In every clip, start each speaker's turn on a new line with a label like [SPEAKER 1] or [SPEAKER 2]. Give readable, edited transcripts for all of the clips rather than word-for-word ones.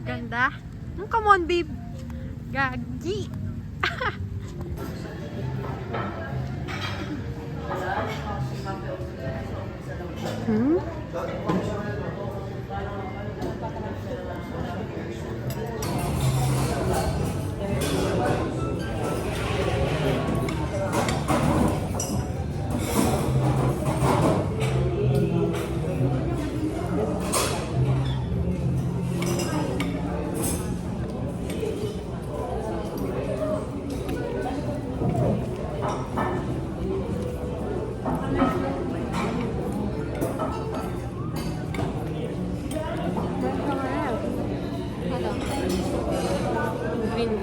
[SPEAKER 1] Ganda. Come on, babe. Gagi. Hmm?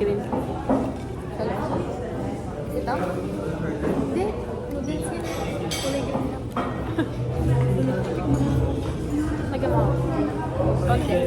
[SPEAKER 1] Green.
[SPEAKER 2] Ito? Hindi. Noodles yun. Kulay green lang.
[SPEAKER 1] Lagyan mo. Konti.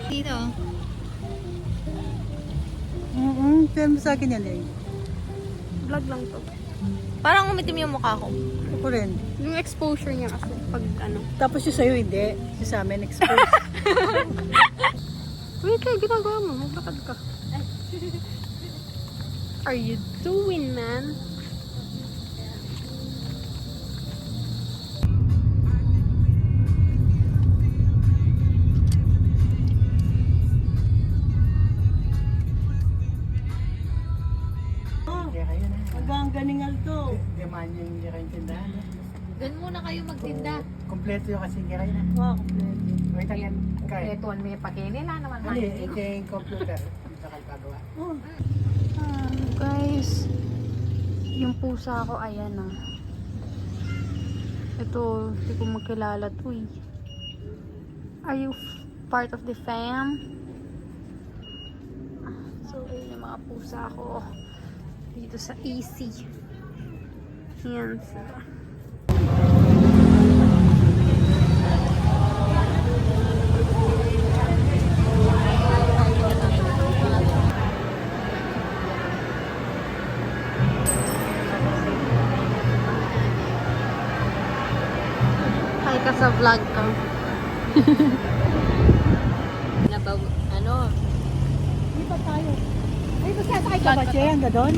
[SPEAKER 2] Dito.
[SPEAKER 3] Film sa akin yan eh.
[SPEAKER 1] Vlog lang to.
[SPEAKER 2] Parang umitim yung mukha ko.
[SPEAKER 3] Ako rin.
[SPEAKER 1] Yung exposure niya kasi pag ano.
[SPEAKER 3] Tapos yung sa'yo hindi. Yung sa amin exposed.
[SPEAKER 1] Wait lang, ginagawa mo. Maglakad ka. Are you doing, man?
[SPEAKER 3] Hanggang ganingal to. Yaman yung giray tindahan.
[SPEAKER 2] Doon muna kayo magtinda.
[SPEAKER 3] Kompleto yung kasi giray na. Oo, kompleto. Wait lang yan. Kaya.
[SPEAKER 2] Ituan mo yung pakinila naman.
[SPEAKER 3] Hindi, ito yung computer. Dito kayo pagawa.
[SPEAKER 1] Guys, yung pusa ko, ayan ah. Ito, hindi ko magkilala to eh. Are you part of the fam? So, ayun yung mga pusa ko. Dito sa EC. Yan sila. Hi ka sa vlog ko.
[SPEAKER 2] Nabaw, ano?
[SPEAKER 3] Hindi pa tayo. Ay, basta sakay ka ba siya? Hanggang doon?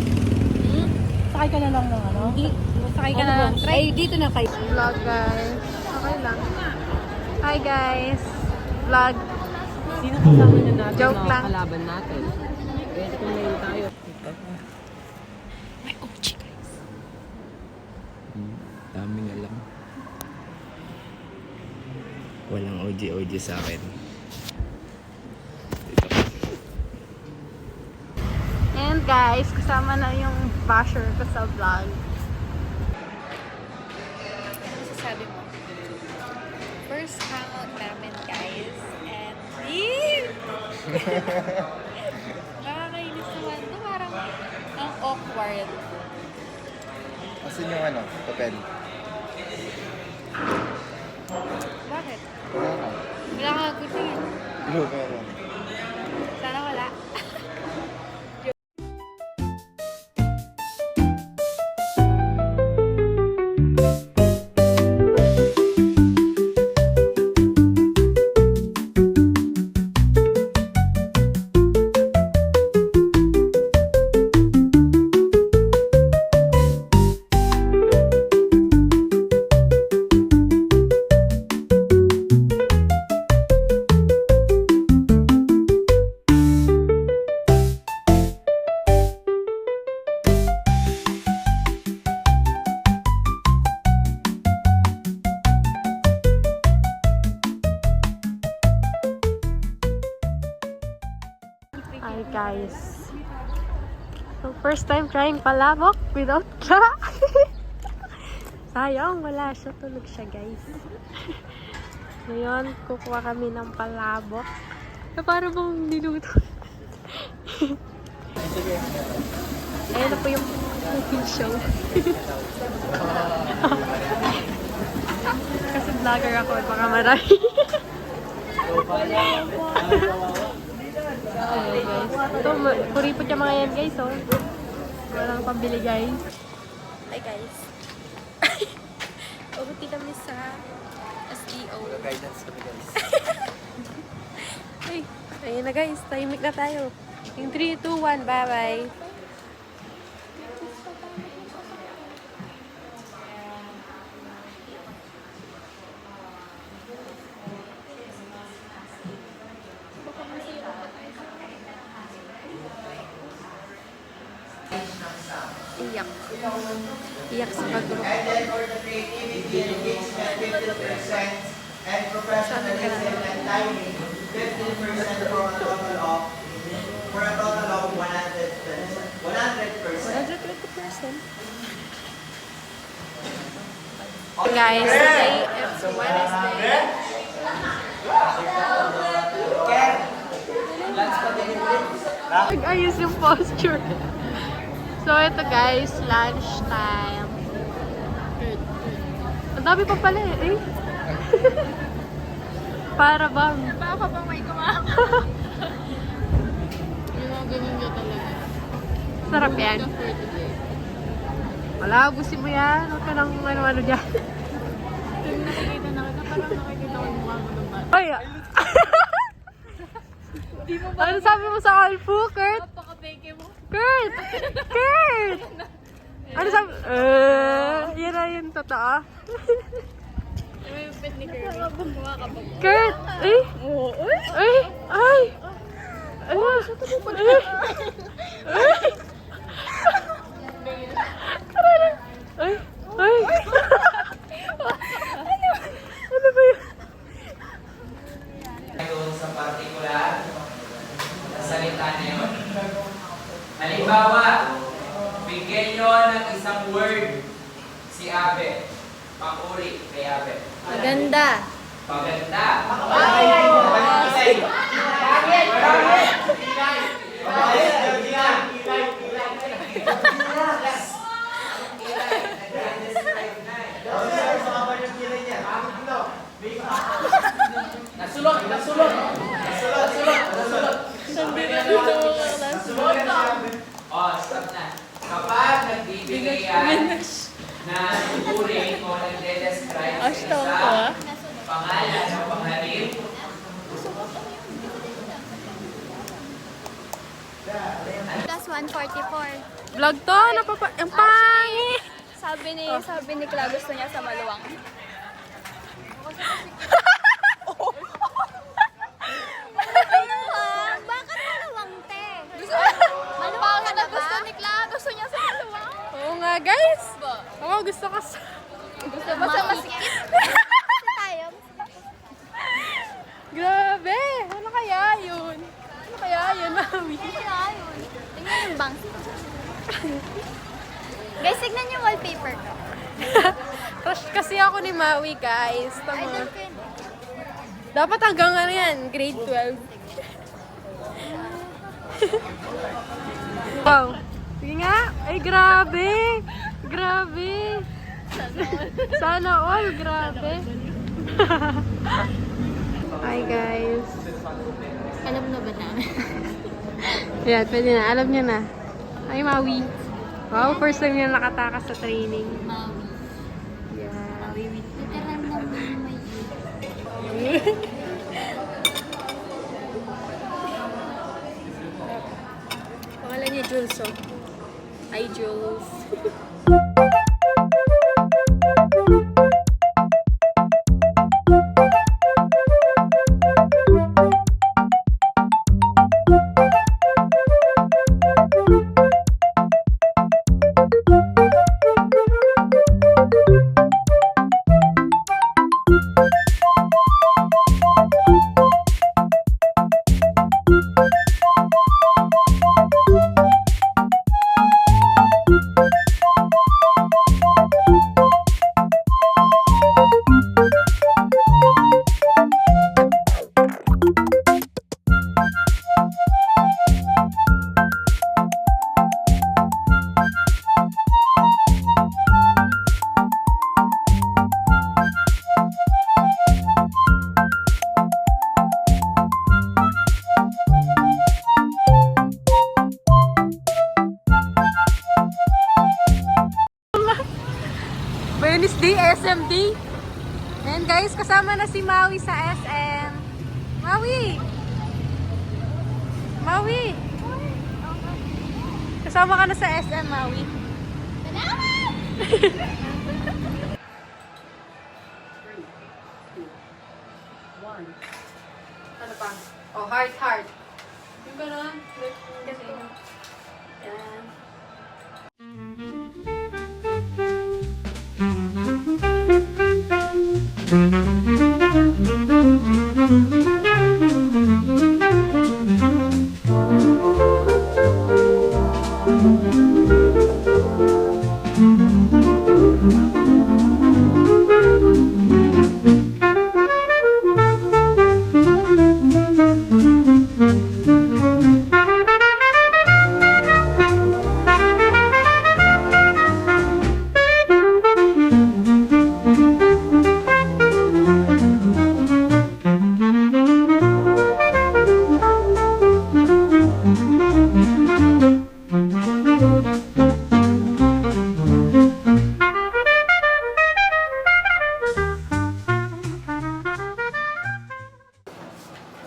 [SPEAKER 3] Sakay ka na lang ng ano?
[SPEAKER 2] Hindi. Sakay ka na lang. Ay, dito na kayo.
[SPEAKER 1] Vlog guys. Okay lang. Hi guys. Vlog.
[SPEAKER 4] Sino kasama niyo natin
[SPEAKER 1] Joke
[SPEAKER 4] na
[SPEAKER 1] lang.
[SPEAKER 4] kalaban natin? Pwede kung ngayon tayo.
[SPEAKER 1] May OG guys.
[SPEAKER 5] Daming alam. Walang OG sa akin.
[SPEAKER 1] And guys, kasama na yung basher ko sa vlog.
[SPEAKER 2] Ano sasabi mo? First hangout namin, guys. And nakakainis naman. Ito parang ang awkward.
[SPEAKER 5] Asan yung ano? Papel?
[SPEAKER 2] Bakit?
[SPEAKER 5] Wala ka.
[SPEAKER 2] Wala kang gusto.
[SPEAKER 5] Blue, meron.
[SPEAKER 2] Sana wala.
[SPEAKER 1] guys. So, first time trying palabok without tra. Sayang, wala siya. Tulog siya, guys. Ngayon, kukuha kami ng palabok. Na para bang niluto. Ayan na po yung cooking show. Kasi vlogger ako, baka marami. Okay, guys. Ito, puripot yung mga yan, guys, oh. Walang pambili, guys. Hi, guys. Uhuti kami sa SDO.
[SPEAKER 5] Guidance kami guys.
[SPEAKER 1] Ay, ayun na, guys. Tahimik na tayo. Yung 3, 2, 1. Bye-bye. Iyak. Iyak sa pag-group.
[SPEAKER 6] And then for the creativity and engagement, 50%, and professionalism and timing, 15% for a total of 100%.
[SPEAKER 1] 120%. Guys, today it's Wednesday. Ayos yung posture. So, ito guys, lunch time. Ang dami pa pala eh. Para bang?
[SPEAKER 2] Baka bang may kumakain? Yung mga ganyan niya talaga.
[SPEAKER 1] Sarap yan. Wala, abusin mo yan. Huwag ka nang ano-ano dyan.
[SPEAKER 2] Kung nakikita na kita, parang nakikita ko yung mukha mo ng bata.
[SPEAKER 1] Ay! Ano sabi mo sa Alfu, Kurt?
[SPEAKER 2] Napaka-peke mo.
[SPEAKER 1] Kurt! Kurt! Ano sabi? Yan na yung totoo.
[SPEAKER 2] Yung pet ni Kirby. Kumakabag.
[SPEAKER 1] Kurt! Ay! Ay! Ay! Ay! Ay! Ay! Ano ba yun?
[SPEAKER 7] Doon sa particular na salita na yun. Halimbawa, bigyan nyo ng isang word si Abe. Pakuri kay Abe.
[SPEAKER 2] Maganda.
[SPEAKER 7] Maganda. Nasulot! Nasulot! Nasulot! Nasulot! Oh, stop na. Kapag nagbibigay yan na tuturing o nagde-describe sa isa pangalan o pangalim,
[SPEAKER 8] Plus 144.
[SPEAKER 1] Vlog to? Ang pangit!
[SPEAKER 8] Sabi ni Cla, gusto niya sa maluwang. Maluwang? Bakit maluwang, te? Maluwang ka na ba? Gusto ni Cla, gusto niya sa maluwang.
[SPEAKER 1] Oo nga, guys. Oo, gusto ko sa...
[SPEAKER 8] Gusto ba sa masikip? Kasi tayo.
[SPEAKER 1] Grabe! Ano kaya yun? Ano kaya yun, mami?
[SPEAKER 8] Kaya yun. Tingnan yung bangs. Guys, tignan yung wallpaper ko.
[SPEAKER 1] Crush kasi ako ni Maui, guys.
[SPEAKER 8] Ay,
[SPEAKER 1] Tama.
[SPEAKER 8] ko yun.
[SPEAKER 1] Dapat hanggang ano yan, grade 12. Wow. Sige nga. Ay, grabe. Grabe. Sana all. Grabe. Hi, guys.
[SPEAKER 2] Alam na ba namin?
[SPEAKER 1] Ayan, pwede na. Alam niyo na. Hi, Maui. Wow, first time niya nakatakas sa training.
[SPEAKER 2] Maui.
[SPEAKER 1] Yeah.
[SPEAKER 2] Maui with
[SPEAKER 8] Literal na may
[SPEAKER 1] Pangalan niya Jules, oh. Hi, Jules. guys, kasama na si Maui sa SM. Maui! Maui! Kasama ka na sa SM, Maui. Ano pa? Oh, heart, heart. Yung gano'n. Kasi yun. Yan.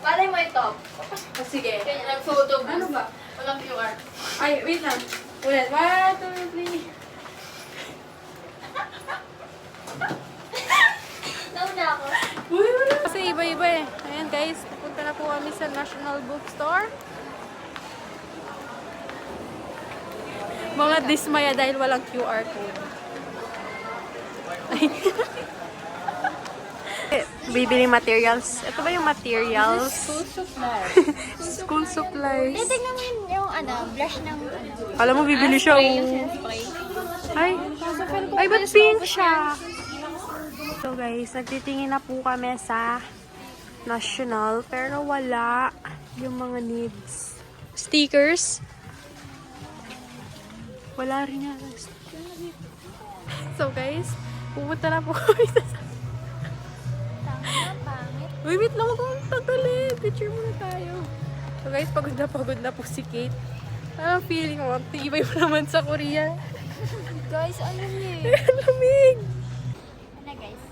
[SPEAKER 8] Malay mo ito.
[SPEAKER 1] Oh, sige.
[SPEAKER 8] Kaya nag-photo booth.
[SPEAKER 1] Ano ba?
[SPEAKER 8] Walang QR.
[SPEAKER 1] Ay, wait lang. Ulit. 1, 2, 3.
[SPEAKER 8] Nauna ako.
[SPEAKER 1] Kasi iba-iba eh. Ayan guys, pupunta na po kami sa National Bookstore. Mga dismaya dahil walang QR code. Ay. Bibili materials. Ito ba yung materials?
[SPEAKER 2] School supplies.
[SPEAKER 1] School supplies.
[SPEAKER 8] Tignan mo yung blush ng
[SPEAKER 1] Alam mo, bibili siya.
[SPEAKER 8] spray, yung
[SPEAKER 1] Oh.
[SPEAKER 8] spray.
[SPEAKER 1] Ay, ba't pink siya? So guys, nagtitingin na po kami sa National, pero wala yung mga needs. Stickers. Wala rin yan. So guys, pupunta na po kami sa...
[SPEAKER 8] Pangit.
[SPEAKER 1] Uy, wait lang kung tagalin. Picture muna tayo. So guys, pagod na po si Kate. Anong feeling mo? Tibay mo naman sa Korea.
[SPEAKER 8] Guys, ano yun?
[SPEAKER 1] Ang lamig.
[SPEAKER 8] Ano guys?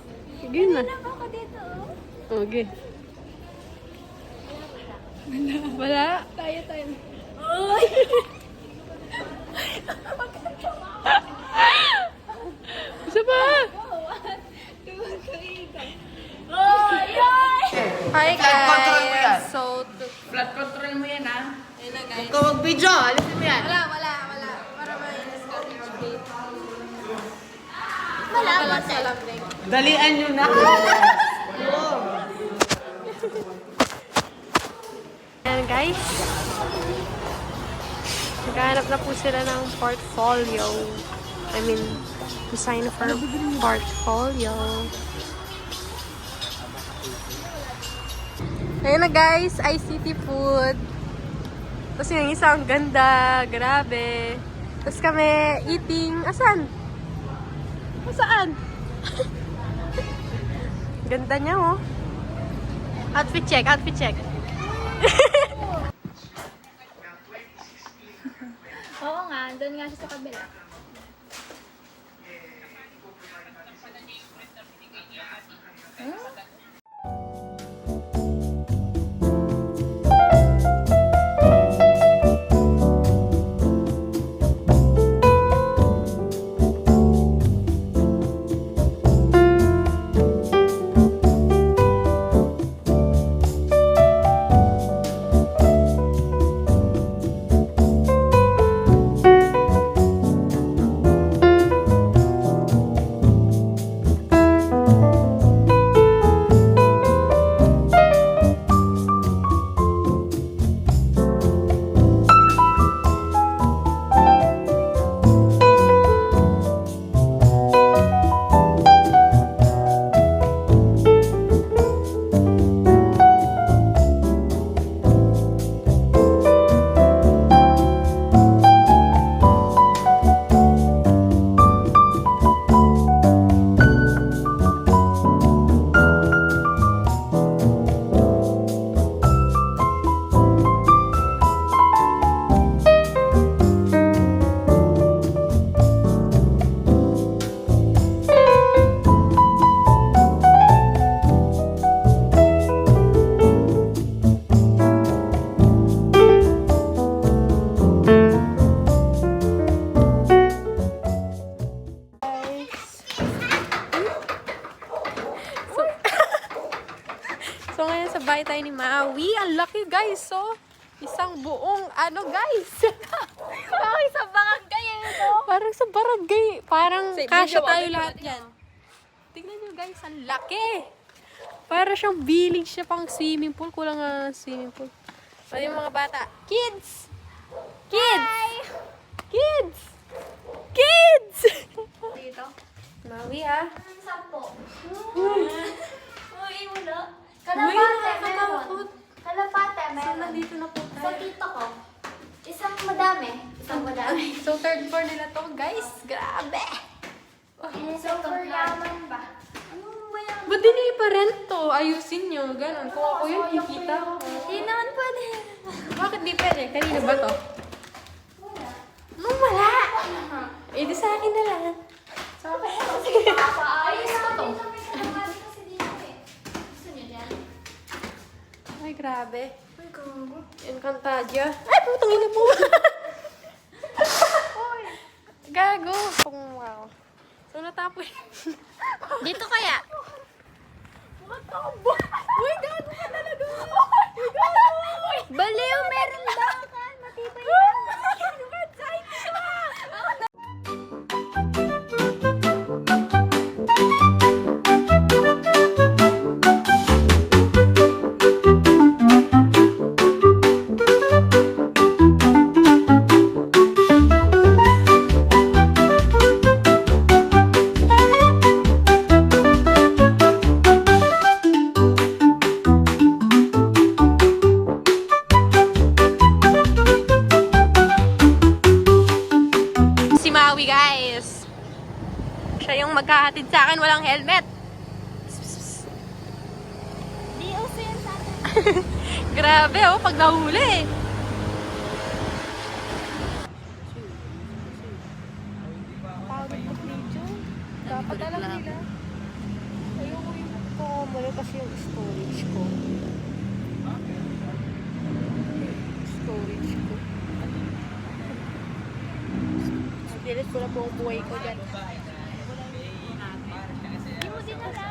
[SPEAKER 1] Sige na.
[SPEAKER 8] Ako dito.
[SPEAKER 1] Okay. Wala. Tayo. Isa pa. Hi guys. So,
[SPEAKER 4] Flat control mo yan, ha?
[SPEAKER 1] ayun na guys.
[SPEAKER 4] Huwag ka mag-video, alisin mo yan.
[SPEAKER 1] Wala. Para mainis ka rin yung Kate.
[SPEAKER 8] Wala
[SPEAKER 1] Wala
[SPEAKER 8] ba
[SPEAKER 1] sa lambing.
[SPEAKER 4] Dalian nyo na.
[SPEAKER 1] Ayan guys. Naghahanap na po sila ng portfolio. I mean, to sign for portfolio. Ayun na guys, ICT food. Tapos yung isa ang ganda, grabe. Tapos kami eating, asan? Saan? Ganda niya oh. Outfit check.
[SPEAKER 8] Oo nga, doon nga siya sa kabila.
[SPEAKER 1] So, ngayon sa bahay tayo ni Maui. Ang laki, guys. So, isang buong, guys.
[SPEAKER 8] Bakit sa barangay ito?
[SPEAKER 1] Parang sa barangay. Parang kasya tayo lahat yan. Tingnan nyo, guys. Ang laki. Para siyang village siya pang swimming pool. Kulang nga swimming pool. Ano yung mga bata? Kids! Kids! Kids! Kids!
[SPEAKER 8] Dito.
[SPEAKER 1] Maui, ah.
[SPEAKER 8] Sampo.
[SPEAKER 1] Uy!
[SPEAKER 8] Uy, wala.
[SPEAKER 1] Uy,
[SPEAKER 8] Kalapate,
[SPEAKER 1] nakakatakot.
[SPEAKER 8] meron. Kalapate,
[SPEAKER 1] So,
[SPEAKER 8] meron.
[SPEAKER 1] nandito na po
[SPEAKER 8] Sa
[SPEAKER 1] tayo.
[SPEAKER 8] tito ko. Isang madami. Isang madami.
[SPEAKER 1] So, third floor nila to, guys. Grabe!
[SPEAKER 8] So, for yaman ba? Ano ba yan?
[SPEAKER 1] Ba't di niyo iparent to? Ayusin nyo, ganun. Kung ako yun, kikita ko.
[SPEAKER 8] Hindi naman pwede.
[SPEAKER 1] Bakit di pwede? Kanina ba to? Nung wala! Eh, di sa akin na lang.
[SPEAKER 8] Papaayos ko to. Kasi dito eh. Gusto niyo dyan?
[SPEAKER 1] Ay, grabe. Ay, gago. Encantadia. Ay, putang ina mo! Uy! Gago! Wow. So, natapos.
[SPEAKER 8] Dito kaya?
[SPEAKER 1] Uy, gago ka talaga!
[SPEAKER 8] Baliw, meron daw. Matibay yan.
[SPEAKER 1] Si Maui, guys. Siya yung maghahatid sa akin, walang helmet.
[SPEAKER 8] Di uso yan sa atin.
[SPEAKER 1] Grabe, oh, pag nahuli. Dapat alam nila. Ayoko yung pumuli kasi yung storage ko. Storage ko. Dilis ko na po ang buhay ko dyan.
[SPEAKER 8] Di mo dinala.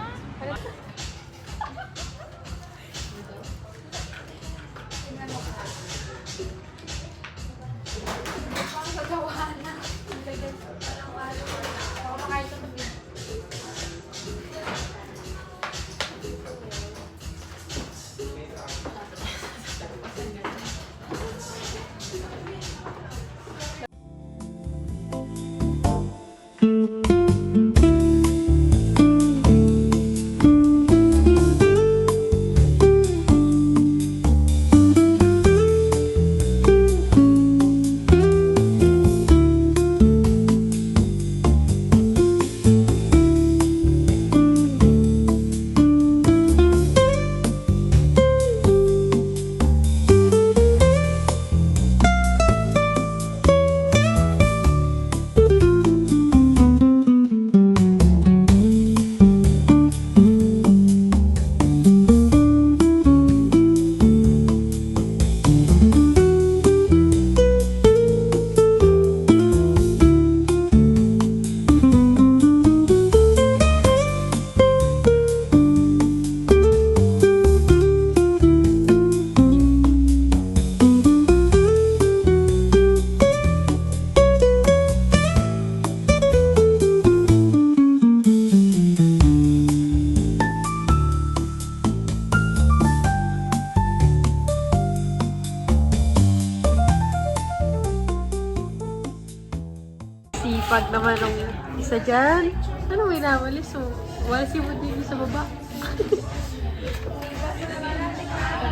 [SPEAKER 1] Sipag naman ng isa dyan. Ano may nawalis? So, wala si Budini sa baba.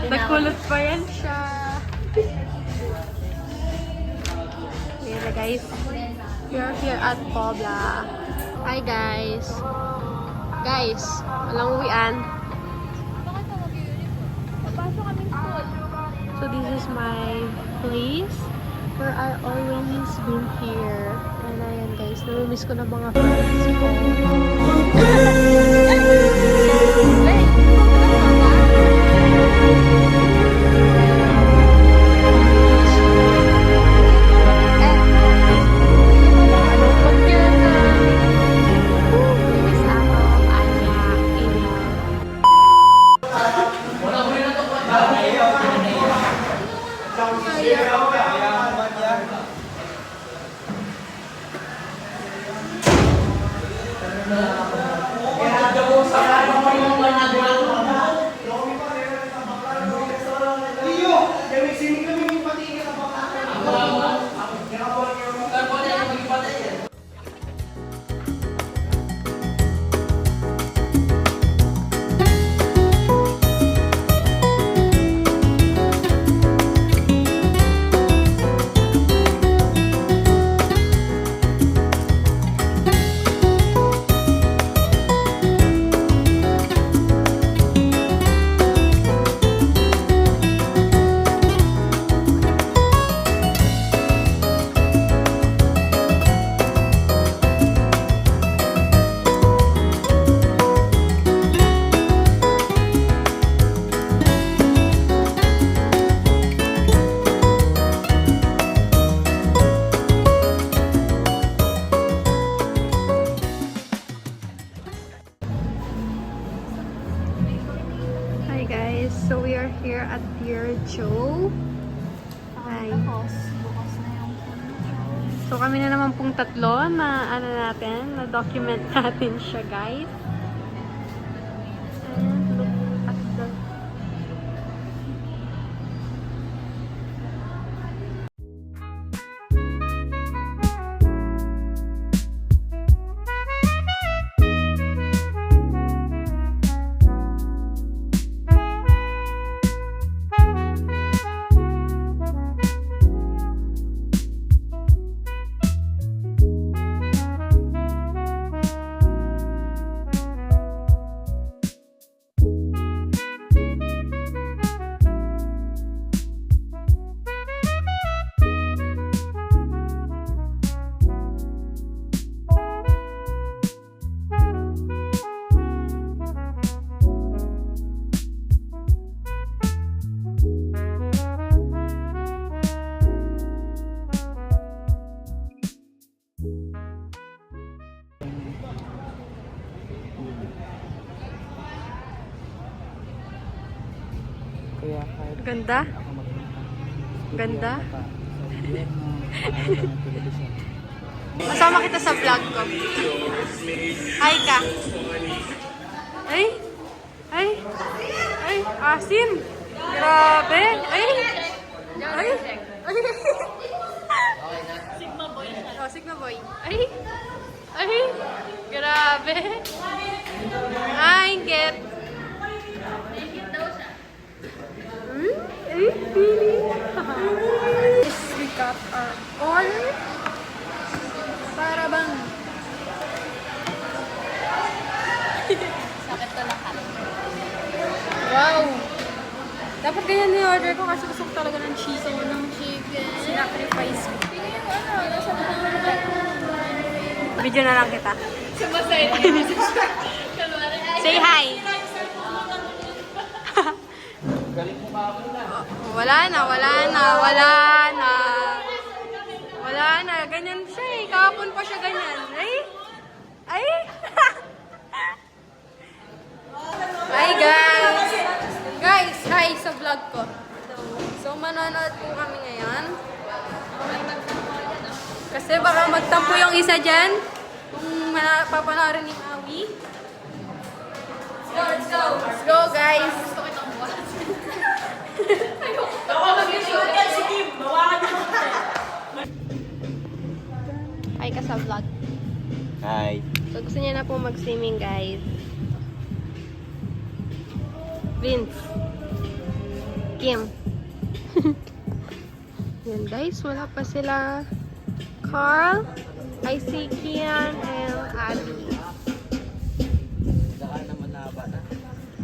[SPEAKER 1] Nagkulot pa yan siya. Ayan na guys. We are here at Pobla. Hi guys. Guys, walang uwian. So this is my place where I always been here. And ayan guys, namimiss ko na mga friends ko. guys, so we are here at Dear Joe. Hi. So kami na naman pong tatlo na na-document natin siya guys. And look at the... Ganda? Ganda? Masama kita sa vlog ko. Hi ka. Ay! Ay! Ay! Asin! Grabe! Ay! Ay! Ay!
[SPEAKER 2] Sigma boy siya.
[SPEAKER 1] Oh, Sigma boy. Ay! Ay! Grabe! Ay, get! Ay, feeling! Yes, we got our order. Para bang...
[SPEAKER 8] Sakit to lahat.
[SPEAKER 1] Wow! Dapat ganyan ni-order ko kasi gusto ko talaga ng cheese. So, ng
[SPEAKER 8] Chicken.
[SPEAKER 1] sinacrifice ko.
[SPEAKER 8] Tingnan yung ano, nasa mga
[SPEAKER 1] Video na lang kita.
[SPEAKER 8] sumasay. Kunwari, ay,
[SPEAKER 1] Say hi! Wala na, wala na, wala na. Wala na, ganyan siya eh. Kahapon pa siya ganyan. Ay! Ay! Hi guys! Guys, hi sa vlog ko. So, manonood po kami ngayon. Kasi baka magtampo yung isa dyan. Kung papanoorin ni Maui. Let's go, let's go! Let's go guys! Hi ka sa vlog.
[SPEAKER 5] Hi.
[SPEAKER 1] So, gusto niya na po mag-swimming, guys. Vince. Kim. Yan, guys. Wala pa sila. Carl. I see Kian and Abby.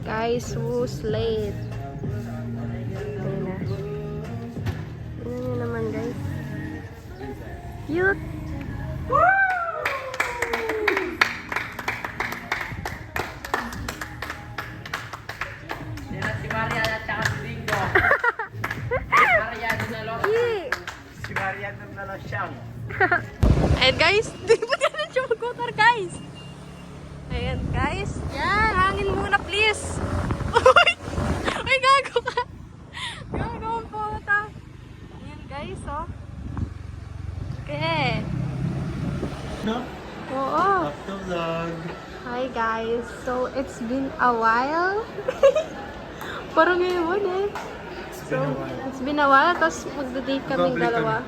[SPEAKER 1] Guys, who's late? Ayun na. Tingnan niyo naman, guys. Cute.
[SPEAKER 7] Si Marian at saka si Bingo. Si Marian na lang.
[SPEAKER 1] Yee!
[SPEAKER 7] Si Marian na lang siyang.
[SPEAKER 1] Ayan guys, di ba ganun siya mag-motor guys? Ayan guys, yan, hangin muna please. Uy, uy gago ka. Gago ang puta. Ayan guys, oh. Okay.
[SPEAKER 5] No?
[SPEAKER 1] Oo.
[SPEAKER 5] After vlog.
[SPEAKER 1] Hi guys, so it's been a while. Parang ngayon eh. So, it's been a while, tapos magda-date kaming dalawa.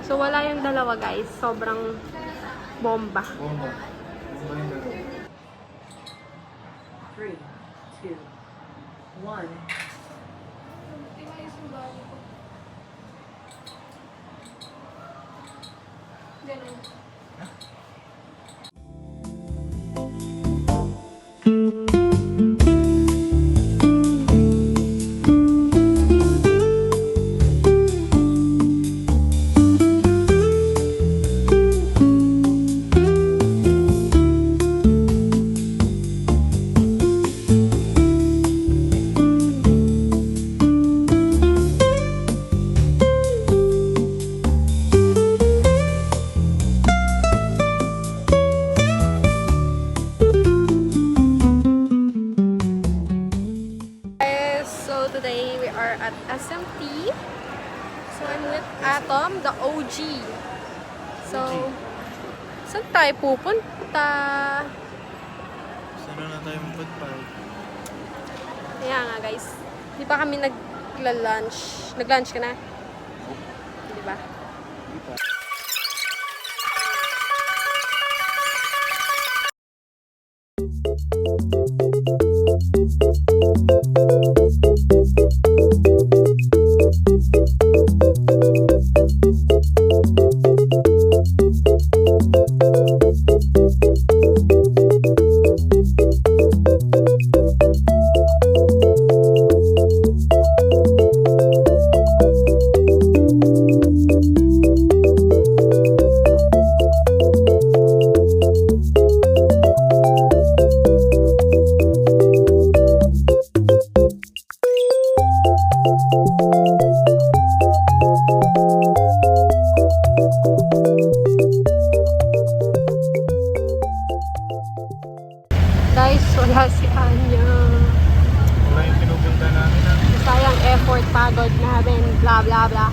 [SPEAKER 1] So, wala yung dalawa, guys. Sobrang bomba.
[SPEAKER 5] 3,
[SPEAKER 4] 2, 1.
[SPEAKER 1] at SMT. So, I'm with Atom, the OG. So, saan tayo pupunta?
[SPEAKER 5] Sana na tayo magpagpag.
[SPEAKER 1] Kaya nga guys, di pa kami nagla-lunch. Nag-lunch ka na? Di ba? Guys, wala si Anya.
[SPEAKER 5] Wala yung pinupunta namin ah.
[SPEAKER 1] Sayang effort, pagod namin, bla bla bla.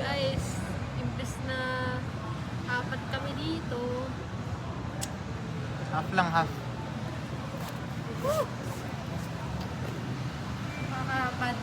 [SPEAKER 1] Guys, imbes na apat kami dito.
[SPEAKER 5] Half lang, half.
[SPEAKER 1] Baka bad